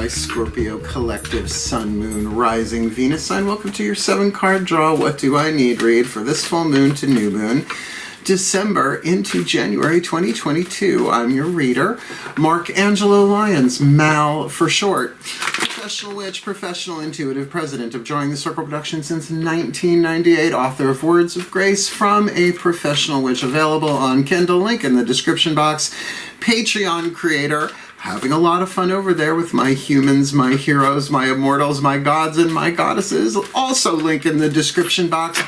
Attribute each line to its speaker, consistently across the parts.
Speaker 1: my Scorpio collective Sun, Moon, Rising, Venus sign. Welcome to your 7-card draw. What do I need read for this full moon to new moon, December into January 2022. I'm your reader, Angelo Lyons, Mal for short. Professional witch, professional intuitive, president of DrawingTheCircle Productions since 1998, author of Words of Grace from a Professional Witch, available on Kindle, link in the description box. Patreon creator, having a lot of fun over there with my humans, my heroes, my immortals, my gods, and my goddesses. Also link in the description box,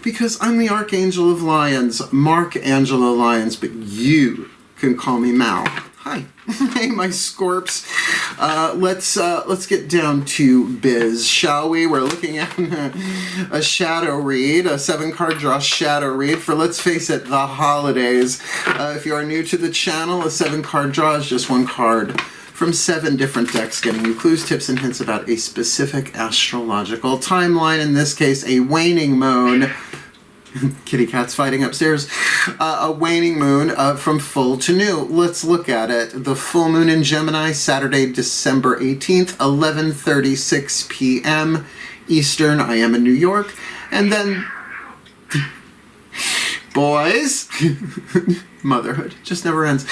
Speaker 1: because I'm the Archangel of Lyons, Angelo Lyons, but you can call me Mal. Hi. Hey, my Scorps. Let's get down to biz, shall we? We're looking at a shadow read, a 7-card draw shadow read for, let's face it, the holidays. If you are new to the channel, a 7-card draw is just one card from 7 different decks, giving you clues, tips, and hints about a specific astrological timeline. In this case, a waning moon. Kitty cat's fighting upstairs. A waning moon from full to new. Let's look at it. The full moon in Gemini, Saturday, December 18th, 11:36 p.m. Eastern. I am in New York. And then, boys, motherhood just never ends.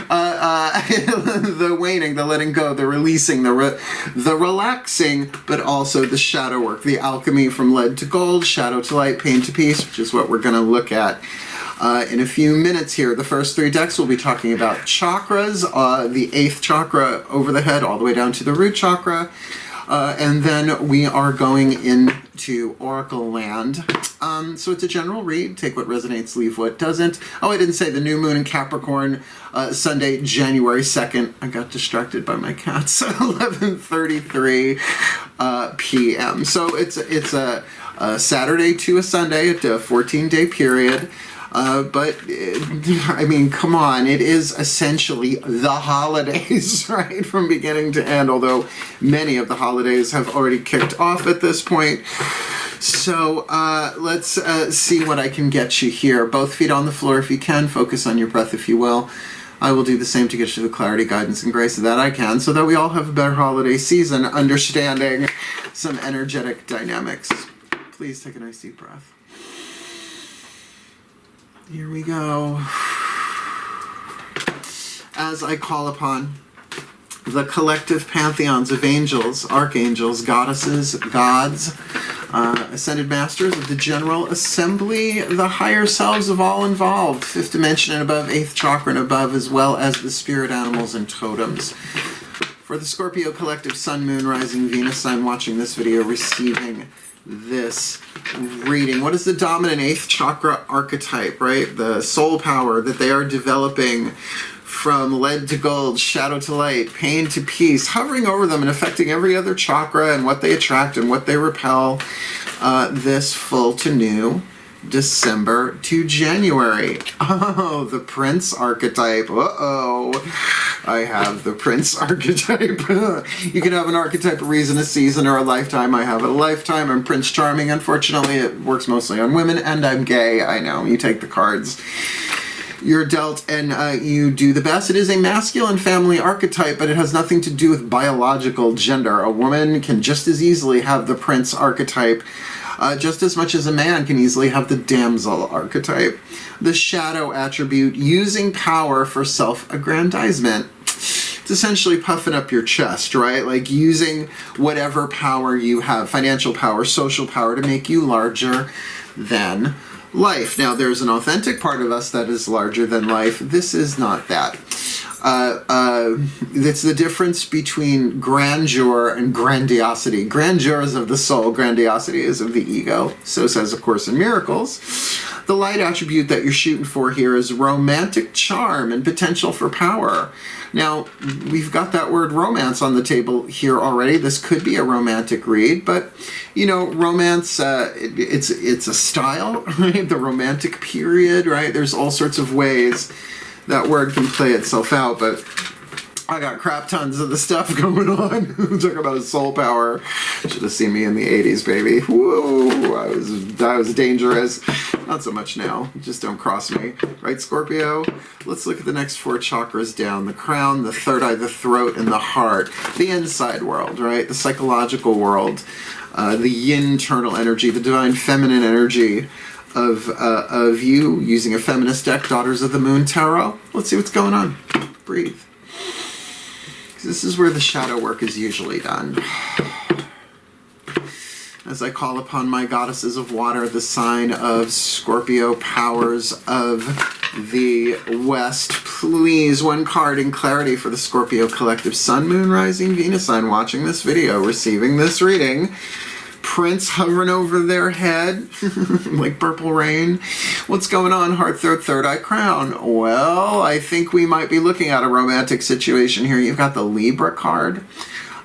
Speaker 1: The waning, the letting go, the releasing, the relaxing, but also the shadow work, the alchemy from lead to gold, shadow to light, pain to peace, which is what we're going to look at in a few minutes here. The first 3 decks we'll be talking about chakras, the 8th chakra over the head all the way down to the root chakra. And then we are going into Oracle land. So it's a general read. Take what resonates, leave what doesn't. Oh, I didn't say the new moon in Capricorn, Sunday, January 2nd. I got distracted by my cats. 11:33 p.m. So it's a Saturday to a Sunday, a 14-day period. But, I mean, come on, it is essentially the holidays, right, from beginning to end, although many of the holidays have already kicked off at this point. So let's see what I can get you here. Both feet on the floor if you can. Focus on your breath if you will. I will do the same to get you the clarity, guidance, and grace that I can, so that we all have a better holiday season, understanding some energetic dynamics. Please take a nice deep breath. Here we go. As I call upon the collective pantheons of angels, archangels, goddesses, gods, ascended masters of the General Assembly, the higher selves of all involved, 5th dimension and above, 8th chakra and above, as well as the spirit animals and totems. For the Scorpio collective Sun, Moon, Rising, Venus sign watching this video, receiving this reading. What is the dominant 8th chakra archetype, right? The soul power that they are developing from lead to gold, shadow to light, pain to peace, hovering over them and affecting every other chakra and what they attract and what they repel this full to new, December to January. Oh, the Prince archetype. Uh-oh. I have the Prince archetype. You can have an archetype, a reason, a season, or a lifetime. I have a lifetime. I'm Prince Charming. Unfortunately, it works mostly on women, and I'm gay. I know. You take the cards you're dealt, and you do the best. It is a masculine family archetype, but it has nothing to do with biological gender. A woman can just as easily have the Prince archetype, just as much as a man can easily have the damsel archetype. The shadow attribute, using power for self-aggrandizement. It's essentially puffing up your chest, right? Like using whatever power you have, financial power, social power, to make you larger than life. Now, there's an authentic part of us that is larger than life. This is not that. It's the difference between grandeur and grandiosity. Grandeur is of the soul, grandiosity is of the ego. So says A Course in Miracles. The light attribute that you're shooting for here is romantic charm and potential for power. Now, we've got that word romance on the table here already. This could be a romantic read, but, you know, romance, it's a style, right? The romantic period, right? There's all sorts of ways that word can play itself out, but I got crap tons of the stuff going on. Talk about a soul power. Should have seen me in the 80s, baby. Whoa, I was dangerous. Not so much now. Just don't cross me. Right, Scorpio? Let's look at the next 4 chakras down. The crown, the third eye, the throat, and the heart. The inside world, right? The psychological world. The internal energy, the divine feminine energy of you using a feminist deck, Daughters of the Moon Tarot. Let's see what's going on. Breathe. This is where the shadow work is usually done. As I call upon my goddesses of water, the sign of Scorpio, powers of the West, please, 1 card in clarity for the Scorpio collective, Sun, Moon, Rising, Venus sign watching this video, receiving this reading. Prince hovering over their head like purple rain. What's going on, heart, throat, third eye, crown? Well, I think we might be looking at a romantic situation here. You've got the Libra card,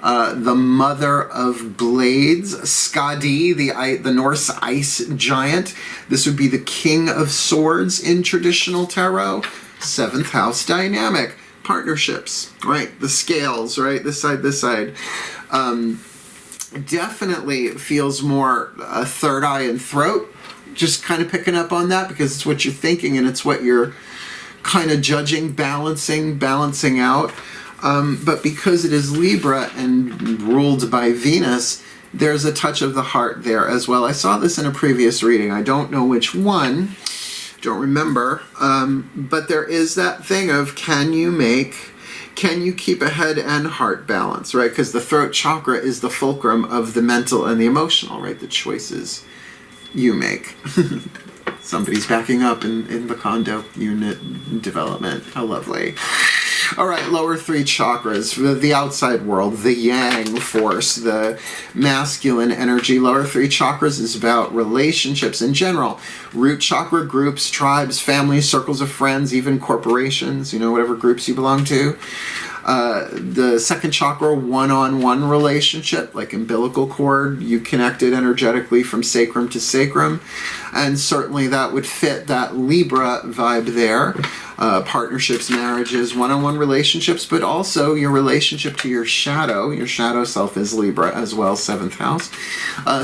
Speaker 1: the Mother of Blades, Skadi, the Norse ice giant. This would be the King of Swords in traditional tarot. 7th house dynamic, partnerships, right? The scales, right? This side. Definitely feels more third eye and throat. Just kind of picking up on that because it's what you're thinking and it's what you're kind of judging, balancing out. But because it is Libra and ruled by Venus, there's a touch of the heart there as well. I saw this in a previous reading. I don't know which one. Don't remember. But there is that thing of can you keep a head and heart balance, right? Because the throat chakra is the fulcrum of the mental and the emotional, right? The choices you make. Somebody's backing up in the condo unit development. How lovely. All right, lower 3 chakras, the outside world, the yang force, the masculine energy. Lower 3 chakras is about relationships in general. Root chakra, groups, tribes, families, circles of friends, even corporations, whatever groups you belong to. The second chakra, one-on-one relationship, like umbilical cord, you connected energetically from sacrum to sacrum. And certainly that would fit that Libra vibe there. Partnerships, marriages, one-on-one relationships, but also your relationship to your shadow. Your shadow self is Libra as well, 7th house.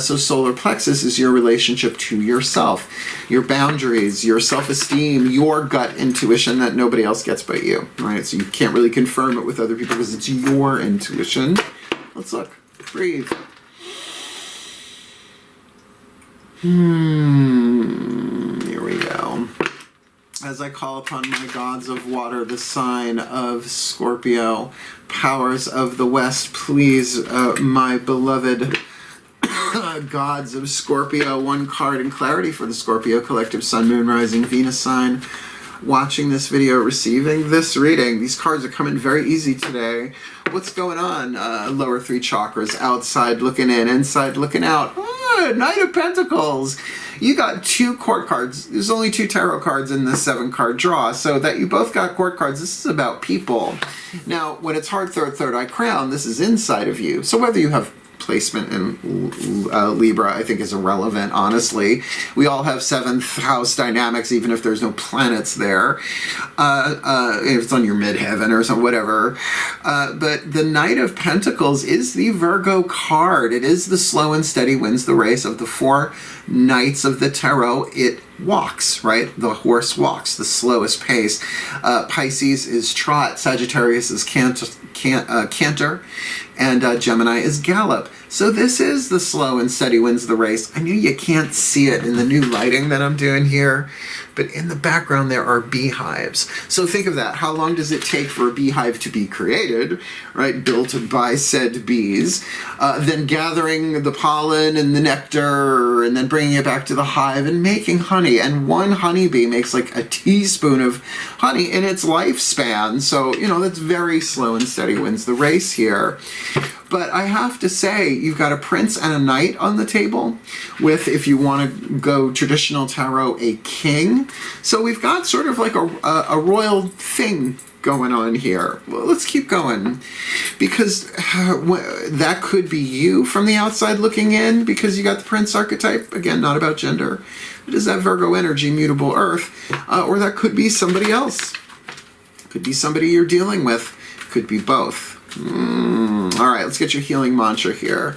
Speaker 1: So solar plexus is your relationship to yourself, your boundaries, your self-esteem, your gut intuition that nobody else gets but you, right? So you can't really confirm it with other people because it's your intuition. Let's look. Breathe. Here we go. As I call upon my gods of water, the sign of Scorpio, powers of the West, please, my beloved gods of Scorpio, 1 card in clarity for the Scorpio collective, Sun, Moon, Rising, Venus sign, watching this video, receiving this reading. These cards are coming very easy today. What's going on? Lower 3 chakras, outside looking in, inside looking out. Knight of Pentacles. You got 2 court cards. There's only 2 tarot cards in this 7-card draw, so that you both got court cards. This is about people. Now, when it's heart, third eye, crown, this is inside of you. So whether you have placement in Libra, I think, is irrelevant, honestly. We all have 7th house dynamics, even if there's no planets there. If it's on your midheaven or something, whatever. But the Knight of Pentacles is the Virgo card. It is the slow and steady wins the race of the 4 Knights of the Tarot. It walks, right? The horse walks, the slowest pace. Pisces is trot, Sagittarius is canter, and Gemini is gallop. So this is the slow and steady wins the race. I know you can't see it in the new lighting that I'm doing here, but in the background there are beehives. So think of that. How long does it take for a beehive to be created, right? Built by said bees, then gathering the pollen and the nectar, and then bringing it back to the hive and making honey. And 1 honeybee makes like a teaspoon of honey in its lifespan. So, that's very slow and steady wins the race here. But I have to say, you've got a prince and a knight on the table with, if you want to go traditional tarot, a king. So we've got sort of like a royal thing going on here. Well, let's keep going, because that could be you from the outside looking in, because you got the prince archetype. Again, not about gender. It is that Virgo energy, mutable earth. Or that could be somebody else. Could be somebody you're dealing with. Could be both. All right, let's get your healing mantra here.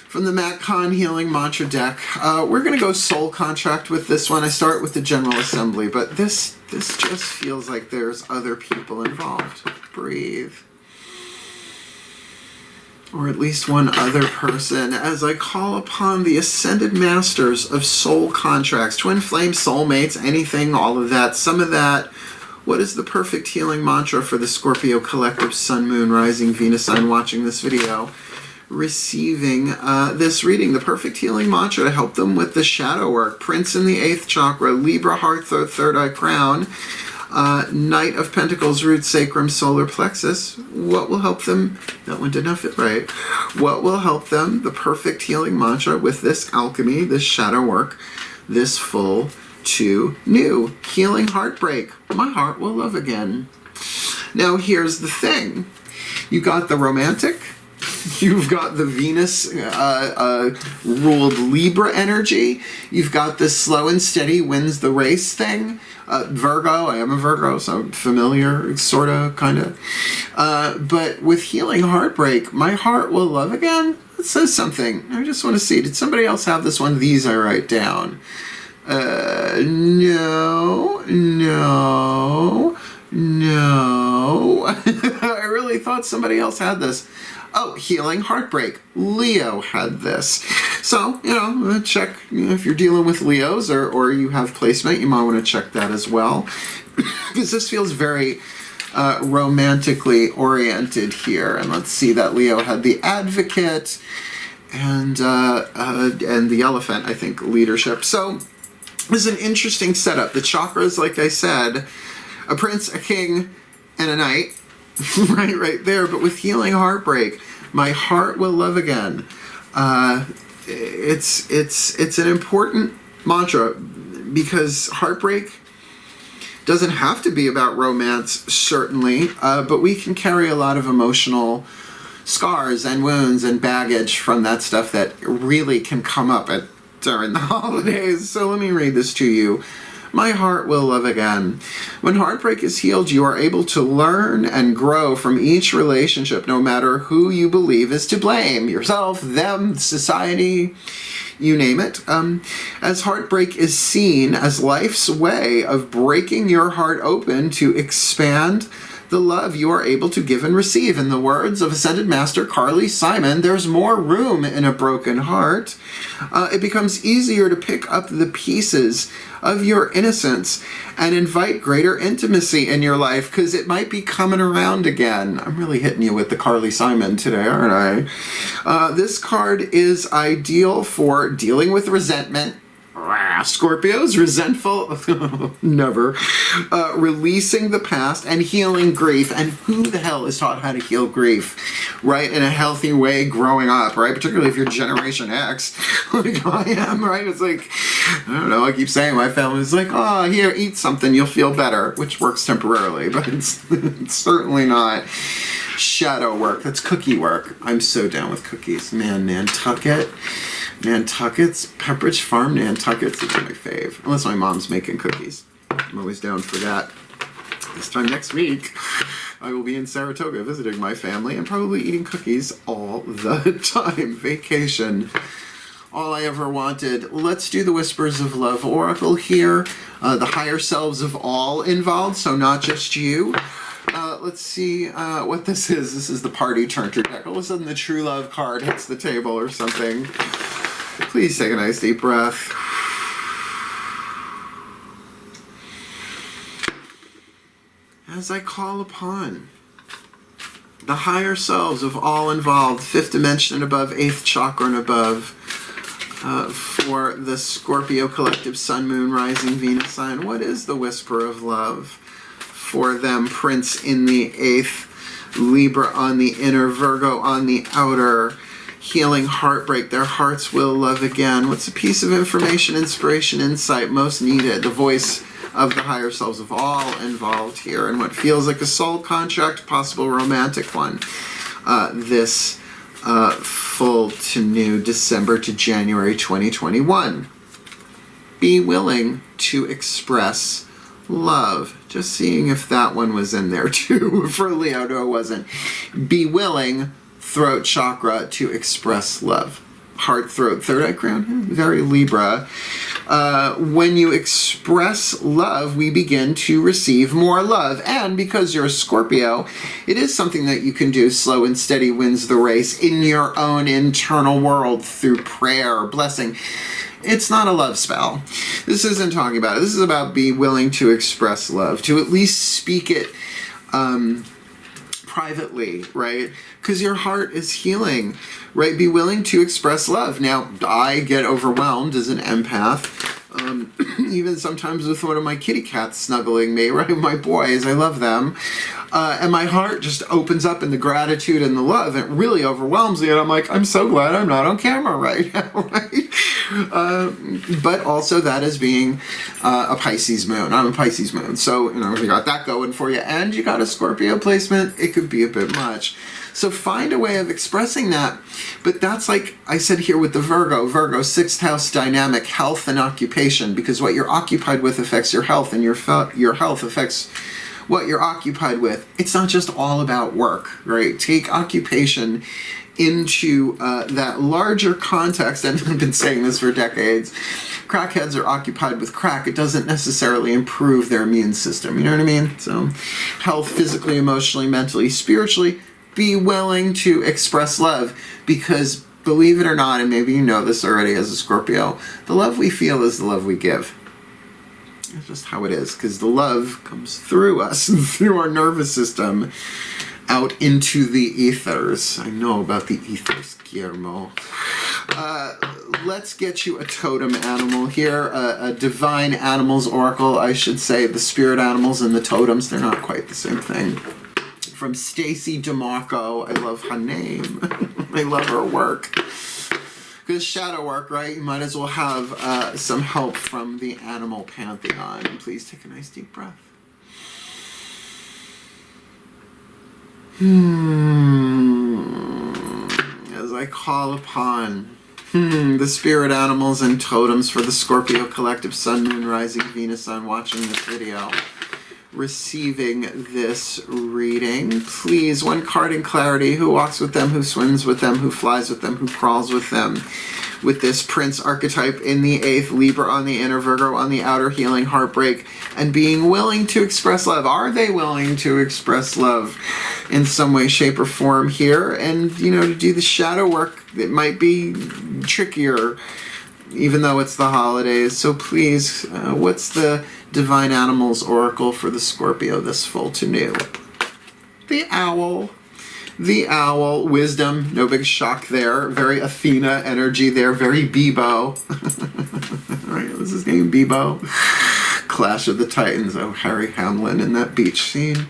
Speaker 1: From the Matt Kahn Healing Mantra deck, we're going to go soul contract with this one. I start with the General Assembly, but this just feels like there's other people involved. Breathe. Or at least one other person, as I call upon the Ascended Masters of Soul Contracts, Twin Flame, Soulmates, anything, all of that, some of that. What is the perfect healing mantra for the Scorpio Collective Sun, Moon, Rising, Venus sign watching this video? Receiving this reading, the perfect healing mantra to help them with the shadow work. Prince in the 8th chakra, Libra, heart, third eye, crown, Knight of Pentacles, root, sacrum, solar plexus. What will help them? That one did not fit right. What will help them? The perfect healing mantra with this alchemy, this shadow work, this full to new. Healing heartbreak. My heart will love again. Now here's the thing. You got the romantic. You've got the Venus ruled Libra energy. You've got this slow and steady wins the race thing. Virgo, I am a Virgo, so I'm familiar, sort of, kind of. But with healing heartbreak, my heart will love again. It says something. I just want to see. Did somebody else have this one? These I write down. No. I really thought somebody else had this. Oh, healing heartbreak. Leo had this. So, check, if you're dealing with Leos or you have placement, you might want to check that as well. Because this feels very romantically oriented here. And let's see, that Leo had the Advocate and the Elephant, I think, leadership. So, this is an interesting setup. The chakras, like I said, a prince, a king, and a knight. right there. But with healing heartbreak, my heart will love again. It's an important mantra because heartbreak doesn't have to be about romance, certainly, but we can carry a lot of emotional scars and wounds and baggage from that stuff that really can come up during the holidays. So let me read this to you. My heart will love again. When heartbreak is healed, you are able to learn and grow from each relationship, no matter who you believe is to blame. Yourself, them, society, you name it. As heartbreak is seen as life's way of breaking your heart open to expand the love you are able to give and receive. In the words of Ascended Master Carly Simon, there's more room in a broken heart. It becomes easier to pick up the pieces of your innocence and invite greater intimacy in your life because it might be coming around again. I'm really hitting you with the Carly Simon today, aren't I? This card is ideal for dealing with resentment. Scorpios, resentful, never, releasing the past and healing grief. And who the hell is taught how to heal grief, right, in a healthy way growing up, right? Particularly if you're Generation X, like I am, right? It's like, I don't know, I keep saying my family's like, oh, here, eat something, you'll feel better, which works temporarily, but it's certainly not shadow work. That's cookie work. I'm so down with cookies. Man, Nantucket's, Pepperidge Farm Nantucket's is my fave. Unless my mom's making cookies. I'm always down for that. This time next week, I will be in Saratoga visiting my family and probably eating cookies all the time. Vacation. All I ever wanted. Let's do the Whispers of Love Oracle here. The higher selves of all involved, so not just you. Let's see what this is. This is the Party Turner deck. All of a sudden the True Love card hits the table or something. Please take a nice deep breath. As I call upon the higher selves of all involved, 5th dimension and above, 8th chakra and above, for the Scorpio Collective Sun, Moon, Rising, Venus sign, what is the Whisper of Love for them? Prince in the 8th, Libra on the inner, Virgo on the outer. Healing heartbreak, their hearts will love again. What's a piece of information, inspiration, insight most needed? The voice of the higher selves of all involved here, and what feels like a soul contract, possible romantic one. This full to new December to January 2021. Be willing to express love. Just seeing if that one was in there too for Leo. No, it wasn't. Be willing, throat chakra, to express love. Heart, throat, third eye crown, very Libra. When you express love, we begin to receive more love. And because you're a Scorpio, it is something that you can do. Slow and steady wins the race in your own internal world through prayer, blessing. It's not a love spell. This isn't talking about it. This is about be willing to express love, to at least speak it privately, right? Because your heart is healing, right? Be willing to express love. Now, I get overwhelmed as an empath, even sometimes with one of my kitty cats snuggling me, right? My boys, I love them. And my heart just opens up in the gratitude and the love. It really overwhelms me. And I'm like, I'm so glad I'm not on camera right now, right? But also that is being a Pisces moon. I'm a Pisces moon. So, you know, you got that going for you. And you got a Scorpio placement. It could be a bit much. So find a way of expressing that. But that's like I said here with the Virgo. Virgo, 6th house dynamic, health and occupation. Because what you're occupied with affects your health. And your health affects what you're occupied with. It's not just all about work, right? Take occupation into that larger context, and I've been saying this for decades. Crackheads are occupied with crack. It doesn't necessarily improve their immune system, you know what I mean? So health, physically, emotionally, mentally, spiritually, be willing to express love, because believe it or not, and maybe you know this already as a Scorpio, the love we feel is the love we give. It's just how it is, because the love comes through us, through our nervous system, out into the ethers. I know about the ethers, Guillermo. Let's get you a totem animal here, a divine animals oracle, I should say. The spirit animals and the totems, they're not quite the same thing. From Stacy DeMarco. I love her name. I love her work. Because shadow work, right? You might as well have some help from the animal pantheon. Please take a nice deep breath. As I call upon the spirit animals and totems for the Scorpio collective, Sun, Moon, Rising, Venus, Sun, watching this video, receiving this reading, please, one card in clarity: who walks with them, who swims with them, who flies with them, who crawls with them. With this Prince archetype in the 8th, Libra on the inner, Virgo on the outer, healing, heartbreak, and being willing to express love. Are they willing to express love in some way, shape, or form here? And, you know, to do the shadow work, it might be trickier, even though it's the holidays. So please, what's the Divine Animals Oracle for the Scorpio this full to new? The owl. The owl. Wisdom. No big shock there. Very Athena energy there. Very Bebo. Right, what's his name? Bebo. Clash of the Titans. Oh, Harry Hamlin in that beach scene.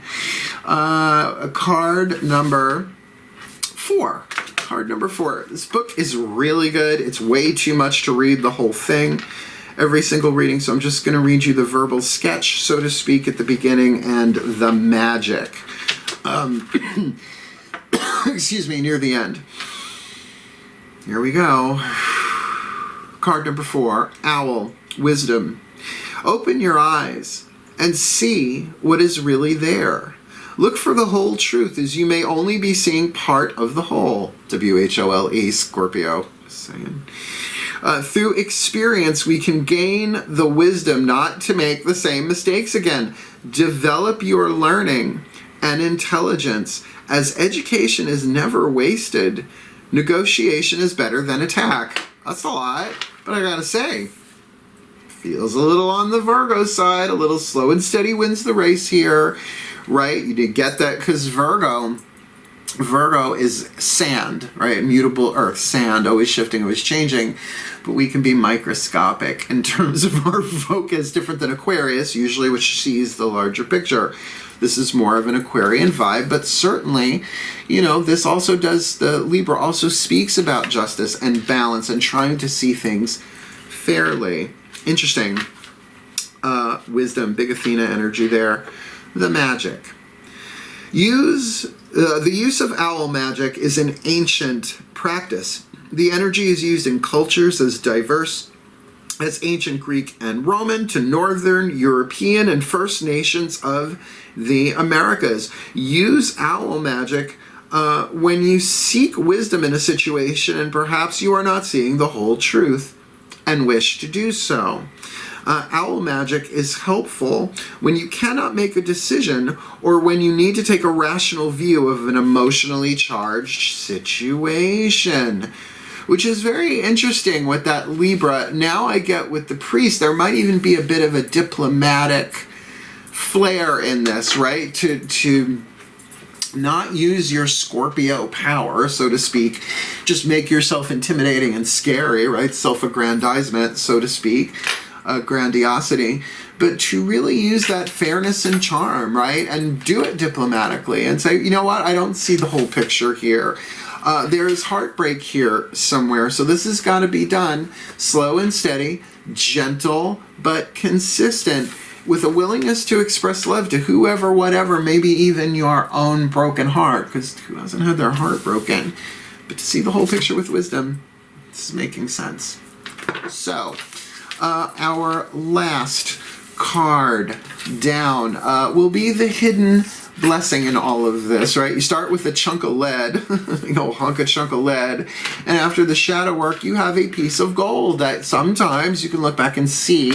Speaker 1: Card number 4. Card number 4. This book is really good. It's way too much to read the whole thing, every single reading, so I'm just going to read you the verbal sketch, so to speak, at the beginning, and the magic. Excuse me, near the end. Here we go. Card number 4, Owl, Wisdom. Open your eyes and see what is really there. Look for the whole truth, as you may only be seeing part of the whole. WHOLE, Scorpio. Just saying. Through experience, we can gain the wisdom not to make the same mistakes again. Develop your learning and intelligence, as education is never wasted. Negotiation is better than attack. That's a lot, but I gotta say, feels a little on the Virgo side. A little slow and steady wins the race here, right? You did get that, because Virgo is sand, right? Immutable earth, sand, always shifting, always changing. But we can be microscopic in terms of our focus, different than Aquarius, usually, which sees the larger picture. This is more of an Aquarian vibe, but certainly, you know, this also does, the Libra also speaks about justice and balance and trying to see things fairly. Interesting. Wisdom, big Athena energy there. The magic. The use of owl magic is an ancient practice. The energy is used in cultures as diverse as ancient Greek and Roman to Northern European and First Nations of the Americas. Use owl magic when you seek wisdom in a situation and perhaps you are not seeing the whole truth and wish to do so. Owl magic is helpful when you cannot make a decision or when you need to take a rational view of an emotionally charged situation, which is very interesting with that Libra. Now I get with the priest, there might even be a bit of a diplomatic flair in this, right? To not use your Scorpio power, so to speak, just make yourself intimidating and scary, right? Self-aggrandizement, so to speak. Grandiosity, but to really use that fairness and charm, right? And do it diplomatically and say, you know what, I don't see the whole picture here. There's heartbreak here somewhere. So this has got to be done slow and steady, gentle, but consistent, with a willingness to express love to whoever, whatever, maybe even your own broken heart, because who hasn't had their heart broken? But to see the whole picture with wisdom, this is making sense. So, our last card down will be the hidden blessing in all of this, right? You start with a chunk of lead, hunk of chunk of lead, and after the shadow work, you have a piece of gold that sometimes you can look back and see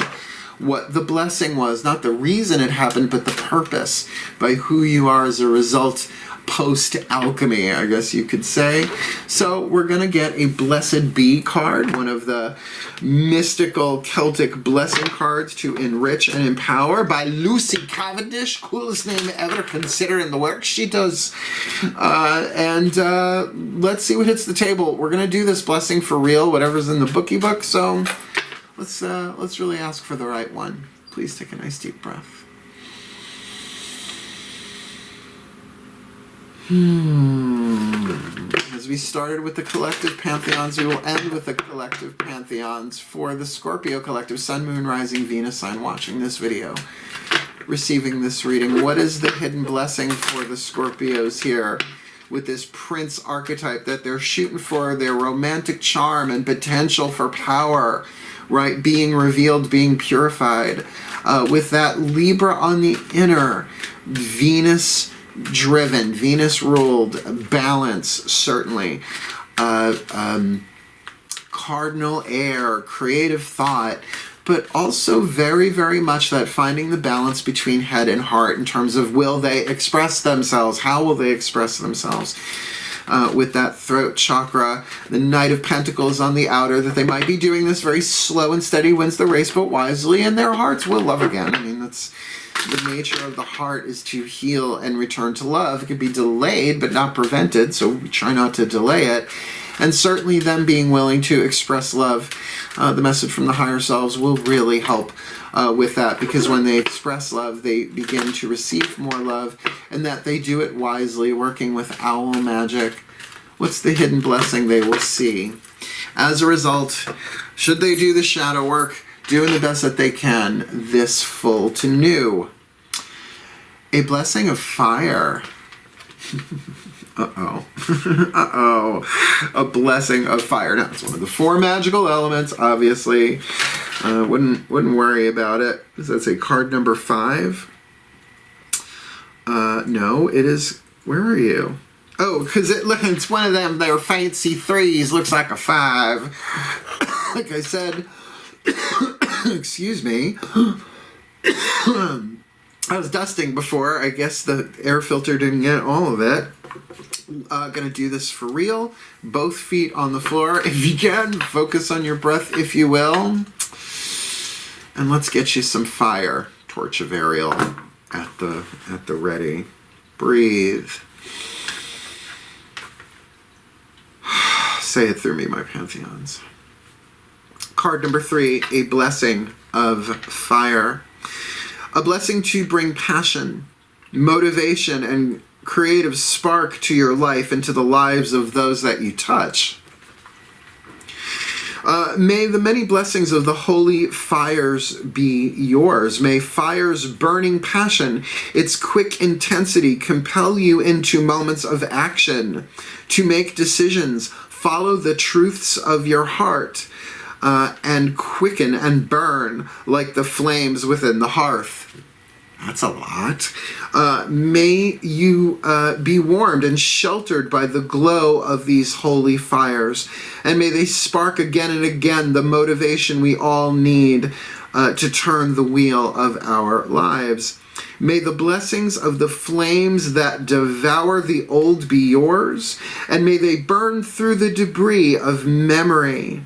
Speaker 1: what the blessing was, not the reason it happened, but the purpose, by who you are as a result post-alchemy, I guess you could say. So we're going to get a Blessed Bee card, one of the mystical Celtic blessing cards to enrich and empower, by Lucy Cavendish, coolest name ever considering the work she does. Let's see what hits the table. We're going to do this blessing for real, whatever's in the bookie book, so let's really ask for the right one. Please take a nice deep breath. As we started with the collective pantheons, we will end with the collective pantheons for the Scorpio collective, Sun, Moon, Rising, Venus sign watching this video, receiving this reading. What is the hidden blessing for the Scorpios here with this Prince archetype that they're shooting for, their romantic charm and potential for power, right? Being revealed, being purified. With that Libra on the inner, Venus driven, Venus ruled, balance, certainly, cardinal air, creative thought, but also very, very much that finding the balance between head and heart in terms of will they express themselves, how will they express themselves. With that throat chakra, the Knight of Pentacles on the outer, that they might be doing this very slow and steady, wins the race, but wisely, and their hearts will love again. I mean, that's the nature of the heart, is to heal and return to love. It can be delayed, but not prevented, so we try not to delay it. And certainly them being willing to express love, the message from the higher selves will really help with that, because when they express love, they begin to receive more love, and that they do it wisely, working with owl magic. What's the hidden blessing they will see? As a result, should they do the shadow work, doing the best that they can this full to new? A blessing of fire. Uh-oh. Uh-oh. A blessing of fire. Now, it's one of the 4 magical elements, obviously. Wouldn't worry about it. Does that say card number 5? No, it is... Where are you? Oh, because it's one of them, their fancy 3s, looks like a 5. Like I said, excuse me. I was dusting before. I guess the air filter didn't get all of it. Gonna do this for real. Both feet on the floor. If you can, focus on your breath, if you will. And let's get you some fire. Torch of Ariel at the ready. Breathe. Say it through me, my pantheons. Card number 3, a blessing of fire. A blessing to bring passion, motivation, and creative spark to your life and to the lives of those that you touch. May the many blessings of the holy fires be yours. May fire's burning passion, its quick intensity, compel you into moments of action, to make decisions, follow the truths of your heart, and quicken and burn like the flames within the hearth. That's a lot. May you be warmed and sheltered by the glow of these holy fires, and may they spark again and again the motivation we all need to turn the wheel of our lives. May the blessings of the flames that devour the old be yours, and may they burn through the debris of memory,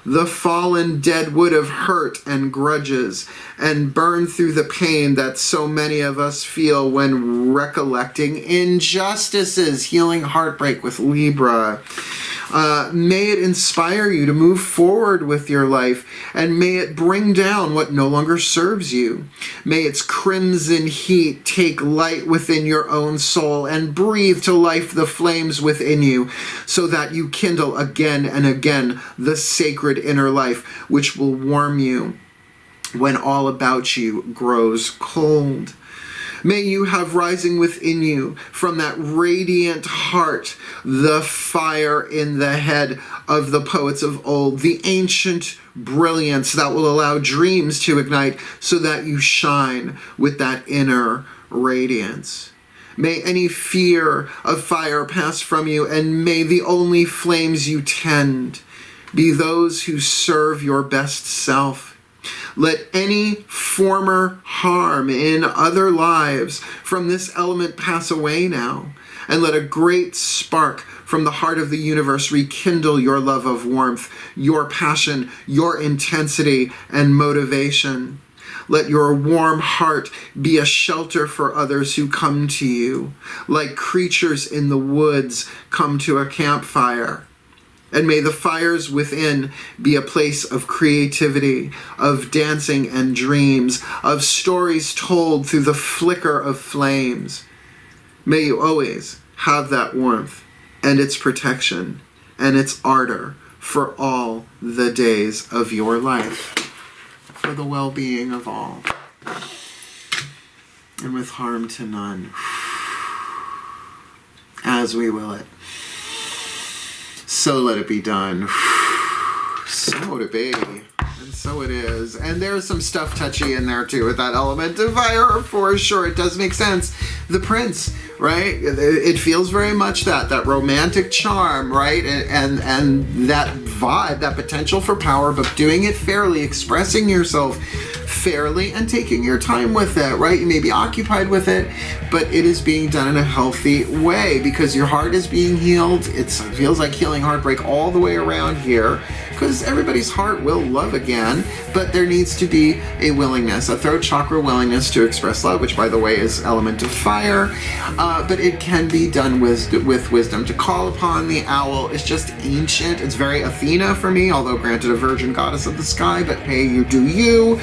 Speaker 1: the fallen dead wood of hurt and grudges, and burn through the pain that so many of us feel when recollecting injustices. Healing Heartbreak with Libra. May it inspire you to move forward with your life, and may it bring down what no longer serves you. May its crimson heat take light within your own soul and breathe to life the flames within you, so that you kindle again and again the sacred inner life which will warm you when all about you grows cold. May you have rising within you from that radiant heart the fire in the head of the poets of old, the ancient brilliance that will allow dreams to ignite so that you shine with that inner radiance. May any fear of fire pass from you, and may the only flames you tend be those who serve your best self. Let any former harm in other lives from this element pass away now, and let a great spark from the heart of the universe rekindle your love of warmth, your passion, your intensity, and motivation. Let your warm heart be a shelter for others who come to you, like creatures in the woods come to a campfire. And may the fires within be a place of creativity, of dancing and dreams, of stories told through the flicker of flames. May you always have that warmth and its protection and its ardor for all the days of your life, for the well-being of all, and with harm to none, as we will it. So let it be done. So to be. And so it is. And there's some stuff touchy in there too with that element of fire, for sure. It does make sense. The prince, right? It feels very much that romantic charm, right? And that vibe, that potential for power, but doing it fairly, expressing yourself fairly, and taking your time with it, right? You may be occupied with it, but it is being done in a healthy way because your heart is being healed. It feels like healing heartbreak all the way around here, because everybody's heart will love again, but there needs to be a willingness, a throat chakra willingness to express love, which by the way is element of fire, but it can be done with wisdom. To call upon the owl is just ancient. It's very Athena for me, although granted a virgin goddess of the sky, but hey, you do you.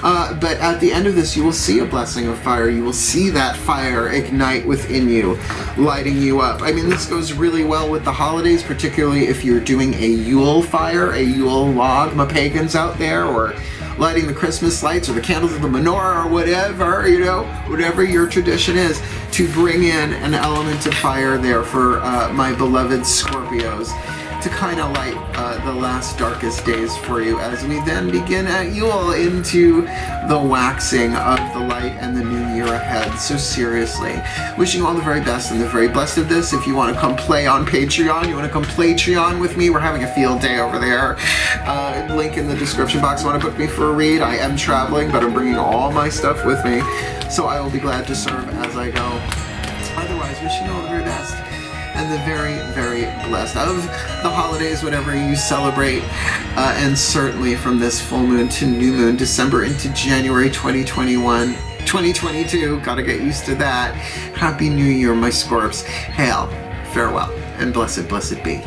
Speaker 1: But at the end of this, you will see a blessing of fire. You will see that fire ignite within you, lighting you up. I mean, this goes really well with the holidays, particularly if you're doing a Yule fire, a Yule log, my pagans out there, or lighting the Christmas lights or the candles of the menorah or whatever, you know, whatever your tradition is, to bring in an element of fire there for my beloved Scorpios, to kind of light the last darkest days for you as we then begin at Yule into the waxing of the light and the new year ahead. So seriously, wishing you all the very best and the very blessed of this. If you want to come play on Patreon, you want to come Playtreon with me, we're having a field day over there. Link in the description box. Want to book me for a read? I am traveling, but I'm bringing all my stuff with me, so I will be glad to serve as I go. Otherwise, wishing you all the very best and the very, very blessed of the holidays, whatever you celebrate, and certainly from this full moon to new moon, December into January 2021, 2022, gotta get used to that. Happy New Year, my Scorps. Hail, farewell, and blessed, blessed be.